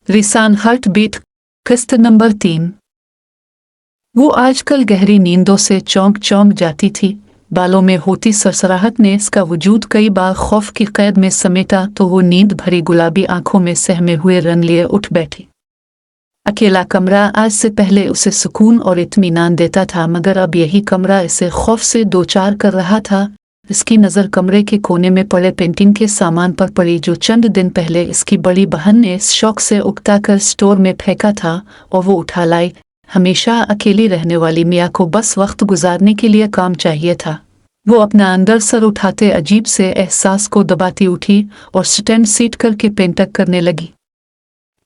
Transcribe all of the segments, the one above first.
रिसान heart beat किस्त number 3। वो आजकल गहरी नींदों से चौंक चौंक जाती थी। बालों में होती सरसराहट ने इसका वजूद कई बार खौफ की कैद में समेटा तो वो नींद भरी गुलाबी आंखों में सहमे हुए रन लिए उठ बैठी। अकेला कमरा आज से पहले उसे सुकून और इत्मीनान देता था, मगर अब यही कमरा इसे खौफ से दो चार कर रहा था। इसकी नज़र कमरे के कोने में पड़े पेंटिंग के सामान पर पड़ी, जो चंद दिन पहले इसकी बड़ी बहन ने इस शौक से उकता कर स्टोर में फेंका था, और वो उठा लाई। हमेशा अकेली रहने वाली मिया को बस वक्त गुजारने के लिए काम चाहिए था। वो अपना अंदर सर उठाते अजीब से एहसास को दबाती उठी और स्टैंड सीट करके पेंटक करने लगी।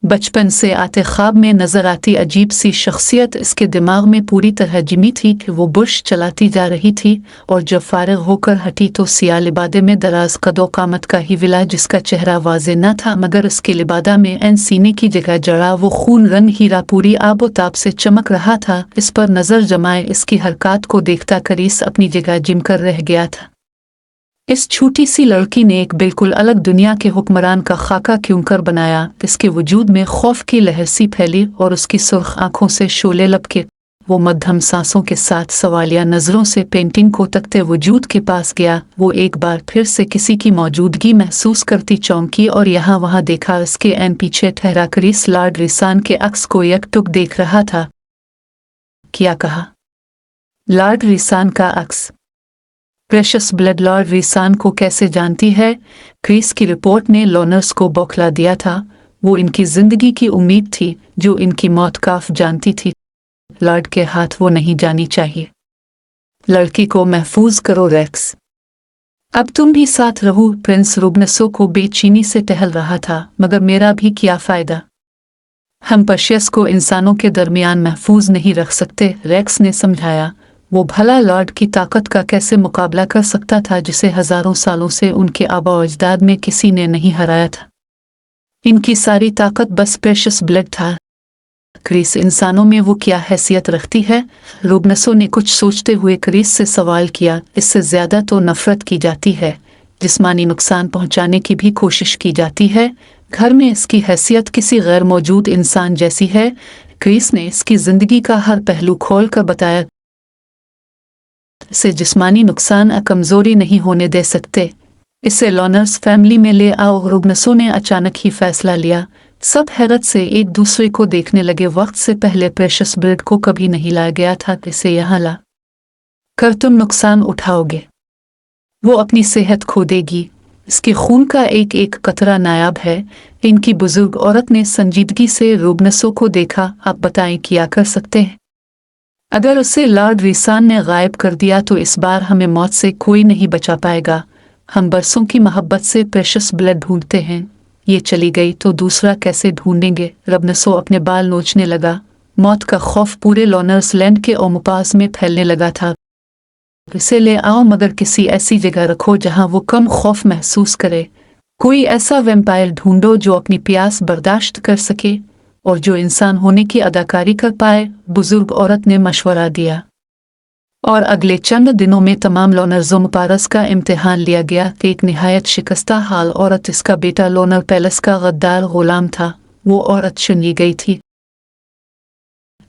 बचपन से आते ख्वाब में नजर आती अजीब सी शख्सियत इसके दिमाग में पूरी तरह जिमी थी कि वो बुर्श चलाती जा रही थी, और जब फारिग होकर हटी तो सिया लिबादे में दराज कदो कामत का ही विला, जिसका चेहरा वाज़े न था मगर उसके लिबादा में एन सीने की जगह जड़ा वो खून रंग हीरा पूरी आबोताब से चमक रहा था। इस पर नज़र जमाए इसकी हरकत को देखता करीस अपनी जगह जिम कर रह गया था। इस छोटी सी लड़की ने एक बिल्कुल अलग दुनिया के हुक्मरान का खाका क्यों कर बनाया। इसके वजूद में खौफ की लहर सी फैली और उसकी सुर्ख आंखों से शोले लपके। वो मध्यम सांसों के साथ सवालिया नजरों से पेंटिंग को तकते वजूद के पास गया। वो एक बार फिर से किसी की मौजूदगी महसूस करती चौंकी और यहाँ वहाँ देखा। इसके एन पीछे ठहरा करीस लॉर्ड रिसान के अक्स को एकटुक देख रहा था। क्या कहा? लॉर्ड रिसान का अक्स? प्रेशस ब्लड लॉर्ड रिसान को कैसे जानती है? क्रिस की रिपोर्ट ने लॉनर्स को बौखला दिया था। वो इनकी जिंदगी की उम्मीद थी, जो इनकी मौत काफ जानती थी। लॉर्ड के हाथ वो नहीं जानी चाहिए। लड़की को महफूज करो रेक्स। अब तुम भी साथ रहो। प्रिंस रुबनसो को बेचैनी से टहल रहा था। मगर मेरा भी क्या फायदा? हम पर्शियस को इंसानों के दरमियान महफूज नहीं रख सकते, रेक्स ने समझाया। वो भला लॉर्ड की ताकत का कैसे मुकाबला कर सकता था, जिसे हजारों सालों से उनके आबा अजदाद में किसी ने नहीं हराया था। इनकी सारी ताकत बस प्रेशस ब्लड था। क्रिस, इंसानों में वो क्या हैसियत रखती है? रुबनसो ने कुछ सोचते हुए क्रिस से सवाल किया। इससे ज्यादा तो नफरत की जाती है, जिस्मानी नुकसान पहुंचाने की भी कोशिश की जाती है। घर में इसकी हैसियत किसी गैर मौजूद इंसान जैसी है। क्रिस ने इसकी जिंदगी का हर पहलू खोल कर बताया। इसे जिस्मानी नुकसान कमजोरी नहीं होने दे सकते। इसे लॉनर्स फैमिली में ले आओ। रुबनसो ने अचानक ही फैसला लिया। सब हैरत से एक दूसरे को देखने लगे। वक्त से पहले प्रेशस ब्लड को कभी नहीं लाया गया था। इसे यहाँ ला कर तुम नुकसान उठाओगे। वो अपनी सेहत खो देगी। इसके खून का एक एक कतरा नायाब है। इनकी बुजुर्ग औरत ने संजीदगी से रुबनसो को देखा। आप बताएं क्या कर सकते हैं? अगर उसे लॉर्ड रिसान ने गायब कर दिया तो इस बार हमें मौत से कोई नहीं बचा पाएगा। हम बरसों की मोहब्बत से प्रेशस ब्लड ढूंढते हैं। ये चली गई तो दूसरा कैसे ढूंढेंगे? रुबनसो अपने बाल नोचने लगा। मौत का खौफ पूरे लॉनर्स लैंड के ओमपास में फैलने लगा था। इसे ले आओ, मगर किसी ऐसी जगह रखो जहां वो कम खौफ महसूस करे। कोई ऐसा वैम्पायर ढूंढो जो अपनी प्यास बर्दाश्त कर सके और जो इंसान होने की अदाकारी कर पाए। बुजुर्ग औरत ने मशवरा दिया। और अगले चंद दिनों में तमाम लॉनर्स मुपारस का इम्तिहान लिया गया। एक निहायत शिकस्ता हाल औरत, इसका बेटा लोनर पैलेस का गद्दार गुलाम था। वो औरत चुनी गई थी।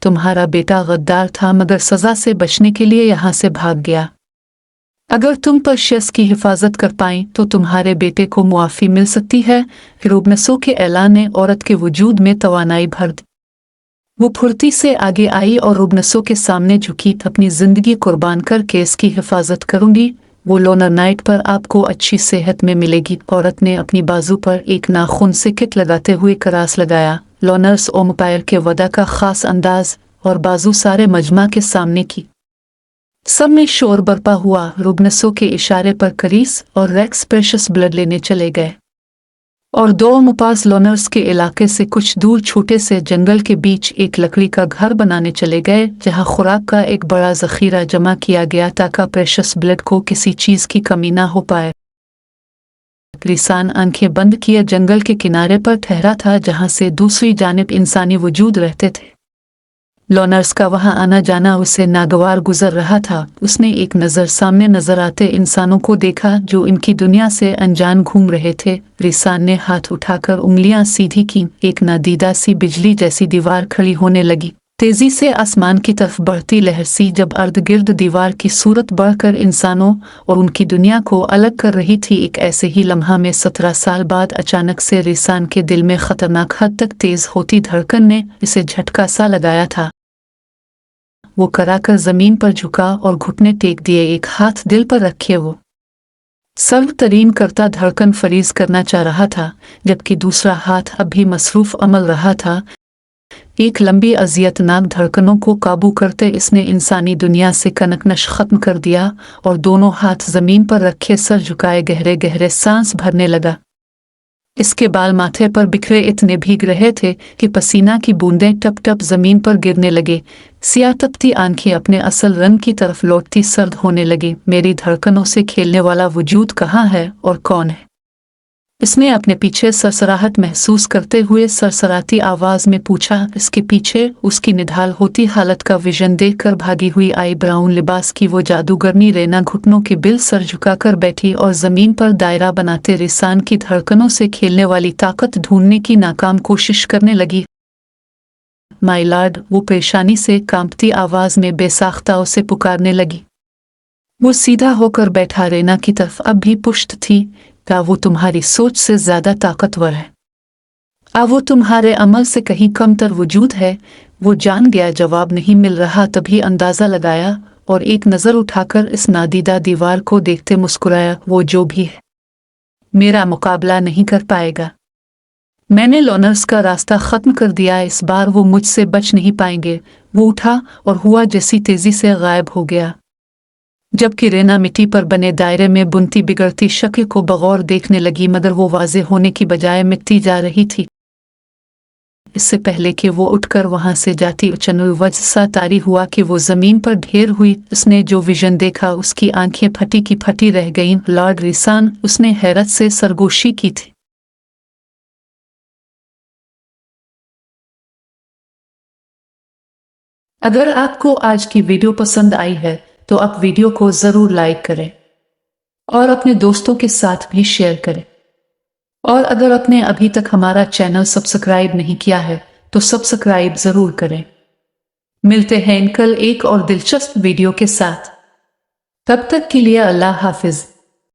तुम्हारा बेटा गद्दार था, मगर सजा से बचने के लिए यहाँ से भाग गया। अगर तुम पर्शियस की हिफाजत कर पाई तो तुम्हारे बेटे को मुआफ़ी मिल सकती है। रुबनसो के ऐलान ने औरत के वजूद में तवानाई भर दी। वो फुर्ती से आगे आई और रुबनसो के सामने झुकी। अपनी जिंदगी कुर्बान करके इसकी हिफाजत करूंगी। वो लोनर नाइट पर आपको अच्छी सेहत में मिलेगी। औरत ने अपनी बाजू पर एक नाखून से किट लगाते हुए करास लगाया। लॉनर्स ओम्पायर के वदा का खास अंदाज और बाजू सारे मजमा के सामने की। सब में शोर बरपा हुआ। रुबनसो के इशारे पर करीस और रेक्स प्रेशस ब्लड लेने चले गए और दो मुपास लॉनर्स के इलाके से कुछ दूर छोटे से जंगल के बीच एक लकड़ी का घर बनाने चले गए, जहां खुराक का एक बड़ा जखीरा जमा किया गया ताकि प्रेशस ब्लड को किसी चीज की कमी ना हो पाए। रिसान आंखें बंद किए जंगल के किनारे पर ठहरा था, जहां से दूसरी जानिब इंसानी वजूद रहते थे। लॉनर्स का वहां आना जाना उसे नागवार गुजर रहा था। उसने एक नज़र सामने नजर आते इंसानों को देखा जो इनकी दुनिया से अनजान घूम रहे थे। रिसान ने हाथ उठाकर उंगलियां सीधी की। एक नादीदा सी बिजली जैसी दीवार खड़ी होने लगी, तेजी से आसमान की तरफ बढ़ती लहर सी। जब अर्द गिर्द दीवार की सूरत बढ़कर इंसानों और उनकी दुनिया को अलग कर रही थी, एक ऐसे ही लम्हा में 17 साल बाद अचानक से रिसान के दिल में खतरनाक हद तक तेज होती धड़कन ने इसे झटका सा लगाया था। वो कराकर जमीन पर झुका और घुटने टेक दिए, एक हाथ दिल पर रखे वो सर्व तरीन करता धड़कन फरीज करना चाह रहा था, जबकि दूसरा हाथ अब भी मसरूफ अमल रहा था। एक लंबी अजियतनाक धड़कनों को काबू करते इसने इंसानी दुनिया से कनकनश खत्म कर दिया और दोनों हाथ जमीन पर रखे सर झुकाए गहरे गहरे सांस भरने लगा। इसके बाल माथे पर बिखरे इतने भीग रहे थे कि पसीना की बूंदें टप टप जमीन पर गिरने लगे। सियाह तपती आंखें अपने असल रंग की तरफ लौटती सर्द होने लगी। मेरी धड़कनों से खेलने वाला वजूद कहाँ है और कौन है? इसने अपने पीछे सरसराहट महसूस करते हुए सरसराती आवाज में पूछा। इसके पीछे उसकी निढाल होती हालत का विजन देखकर भागी हुई आई ब्राउन लिबास की वो जादूगरनी रेना घुटनों के बिल सर झुकाकर बैठी और जमीन पर दायरा बनाते रिसान की धड़कनों से खेलने वाली ताकत ढूंढने की नाकाम कोशिश करने लगी। माय लॉर्ड, वो परेशानी से कांपती आवाज में बेसाख्ता उसे पुकारने लगी। वो सीधा होकर बैठा रेना की तरफ अब भी पुष्ट थी। क्या वो तुम्हारी सोच से ज्यादा ताकतवर है? वो तुम्हारे अमल से कहीं कमतर वजूद है? वो जान गया जवाब नहीं मिल रहा, तभी अंदाजा लगाया और एक नजर उठाकर इस नादीदा दीवार को देखते मुस्कुराया। वो जो भी है मेरा मुकाबला नहीं कर पाएगा। मैंने लॉनर्स का रास्ता खत्म कर दिया, इस बार वो मुझसे बच नहीं पाएंगे। वो उठा और हुआ जैसी तेजी से गायब हो गया, जबकि रेना मिट्टी पर बने दायरे में बुनती बिगड़ती शक्ल को बगौर देखने लगी, मगर वो वाज़े होने की बजाय मिटती जा रही थी। इससे पहले कि वो उठकर वहां से जाती, अचानक सा तारी हुआ कि वो जमीन पर ढेर हुई। उसने जो विजन देखा उसकी आंखें फटी की फटी रह गईं। लॉर्ड रिसान, उसने हैरत से सरगोशी की थी। अगर आपको आज की वीडियो पसंद आई है तो आप वीडियो को जरूर लाइक करें और अपने दोस्तों के साथ भी शेयर करें। और अगर आपने अभी तक हमारा चैनल सब्सक्राइब नहीं किया है तो सब्सक्राइब जरूर करें। मिलते हैं कल एक और दिलचस्प वीडियो के साथ। तब तक के लिए अल्लाह हाफिज।